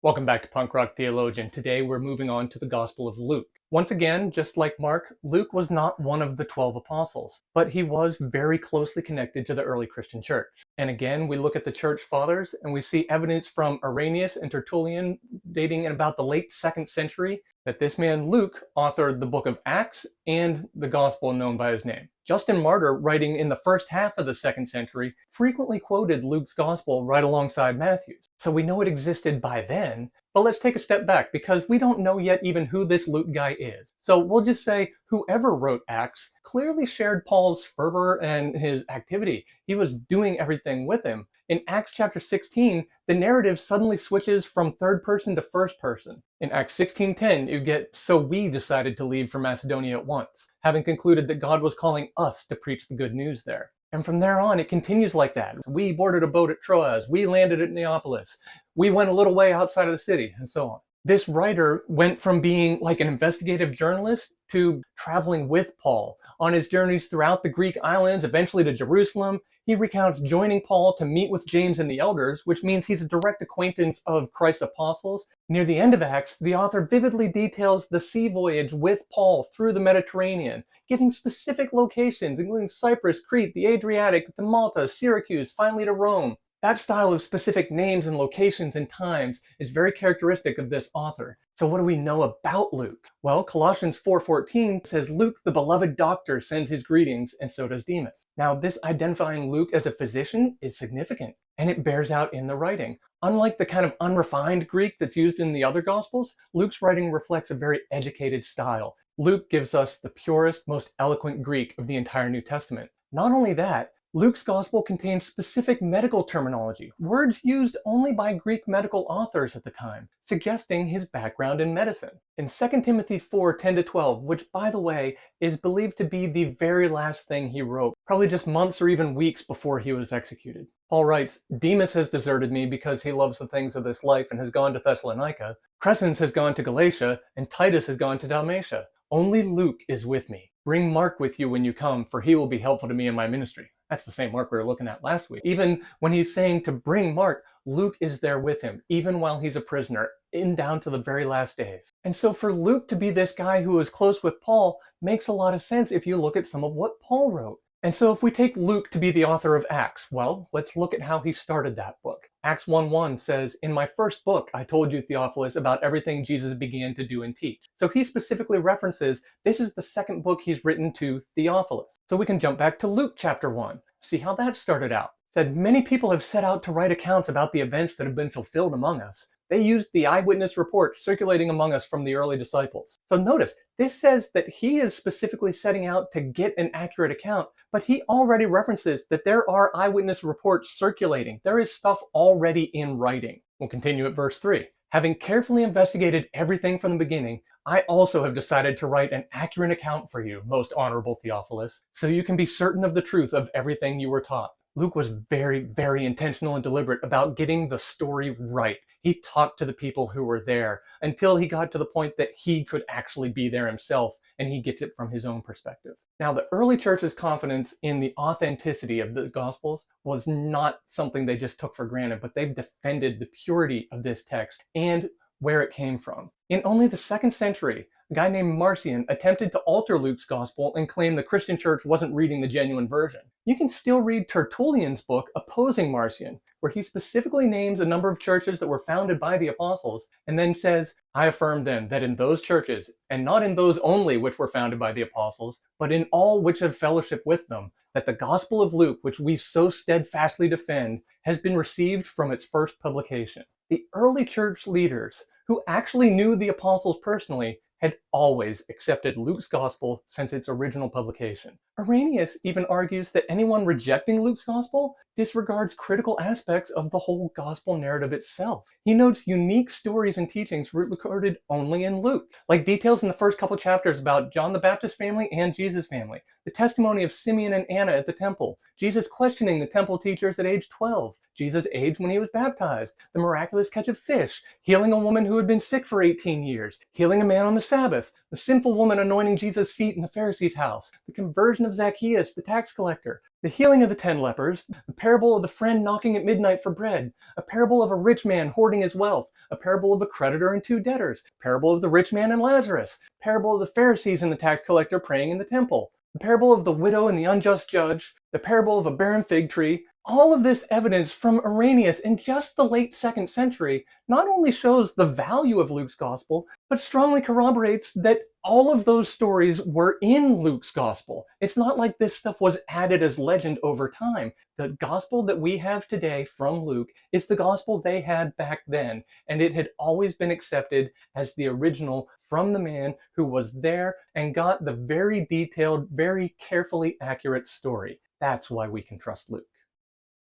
Welcome back to Punk Rock Theologian. Today we're moving on to the Gospel of Luke. Once again, just like Mark, Luke was not one of the 12 apostles, but he was very closely connected to the early Christian church. And again, we look at the church fathers and we see evidence from Irenaeus and Tertullian dating in about the late 2nd century that this man Luke authored the book of Acts and the gospel known by his name. Justin Martyr, writing in the first half of the 2nd century, frequently quoted Luke's gospel right alongside Matthew's. So we know it existed by then, but let's take a step back because we don't know yet even who this Luke guy is. So we'll just say whoever wrote Acts clearly shared Paul's fervor and his activity. He was doing everything with him. In Acts chapter 16, the narrative suddenly switches from third person to first person. In Acts 16:10, you get, "So we decided to leave for Macedonia at once, having concluded that God was calling us to preach the good news there." And from there on, it continues like that. We boarded a boat at Troas, we landed at Neapolis, we went a little way outside of the city, and so on. This writer went from being like an investigative journalist to traveling with Paul on his journeys throughout the Greek islands, eventually to Jerusalem. He recounts joining Paul to meet with James and the elders, which means he's a direct acquaintance of Christ's apostles. Near the end of Acts, the author vividly details the sea voyage with Paul through the Mediterranean, giving specific locations, including Cyprus, Crete, the Adriatic, to Malta, Syracuse, finally to Rome. That style of specific names and locations and times is very characteristic of this author. So what do we know about Luke? Well, Colossians 4:14 says, "Luke, the beloved doctor, sends his greetings, and so does Demas." Now, this identifying Luke as a physician is significant, and it bears out in the writing. Unlike the kind of unrefined Greek that's used in the other Gospels, Luke's writing reflects a very educated style. Luke gives us the purest, most eloquent Greek of the entire New Testament. Not only that, Luke's Gospel contains specific medical terminology, words used only by Greek medical authors at the time, suggesting his background in medicine. In 2 Timothy 4:10-12, which by the way is believed to be the very last thing he wrote, probably just months or even weeks before he was executed, Paul writes, "Demas has deserted me because he loves the things of this life and has gone to Thessalonica. Crescens has gone to Galatia, and Titus has gone to Dalmatia. Only Luke is with me. Bring Mark with you when you come, for he will be helpful to me in my ministry." That's the same Mark we were looking at last week. Even when he's saying to bring Mark, Luke is there with him, even while he's a prisoner, in down to the very last days. And so for Luke to be this guy who is close with Paul makes a lot of sense if you look at some of what Paul wrote. And so if we take Luke to be the author of Acts, well, let's look at how he started that book. Acts 1:1 says, "In my first book, I told you, Theophilus, about everything Jesus began to do and teach." So he specifically references this is the second book he's written to Theophilus. So we can jump back to Luke chapter 1. See how that started out. It said, "Many people have set out to write accounts about the events that have been fulfilled among us. They used the eyewitness reports circulating among us from the early disciples." So notice, this says that he is specifically setting out to get an accurate account, but he already references that there are eyewitness reports circulating. There is stuff already in writing. We'll continue at verse 3. "Having carefully investigated everything from the beginning, I also have decided to write an accurate account for you, most honorable Theophilus, so you can be certain of the truth of everything you were taught." Luke was very, very intentional and deliberate about getting the story right. He talked to the people who were there until he got to the point that he could actually be there himself, and he gets it from his own perspective. Now, the early church's confidence in the authenticity of the Gospels was not something they just took for granted, but they've defended the purity of this text and where it came from. In only the 2nd century, a guy named Marcion attempted to alter Luke's gospel and claim the Christian church wasn't reading the genuine version. You can still read Tertullian's book opposing Marcion, where he specifically names a number of churches that were founded by the apostles and then says, "I affirm then that in those churches, and not in those only which were founded by the apostles, but in all which have fellowship with them, that the gospel of Luke, which we so steadfastly defend, has been received from its first publication." The early church leaders, who actually knew the apostles personally, had always accepted Luke's gospel since its original publication. Irenaeus even argues that anyone rejecting Luke's gospel disregards critical aspects of the whole gospel narrative itself. He notes unique stories and teachings recorded only in Luke, like details in the first couple chapters about John the Baptist family and Jesus' family, the testimony of Simeon and Anna at the temple, Jesus questioning the temple teachers at age 12, Jesus' age when he was baptized, the miraculous catch of fish, healing a woman who had been sick for 18 years, healing a man on the Sabbath, the sinful woman anointing Jesus' feet in the Pharisee's house, the conversion of Zacchaeus, the tax collector, the healing of the 10 lepers, the parable of the friend knocking at midnight for bread, a parable of a rich man hoarding his wealth, a parable of a creditor and 2 debtors, parable of the rich man and Lazarus, parable of the Pharisees and the tax collector praying in the temple, the parable of the widow and the unjust judge, the parable of a barren fig tree. All of this evidence from Irenaeus in just the late 2nd century not only shows the value of Luke's gospel, but strongly corroborates that all of those stories were in Luke's gospel. It's not like this stuff was added as legend over time. The gospel that we have today from Luke is the gospel they had back then, and it had always been accepted as the original from the man who was there and got the very detailed, very carefully accurate story. That's why we can trust Luke.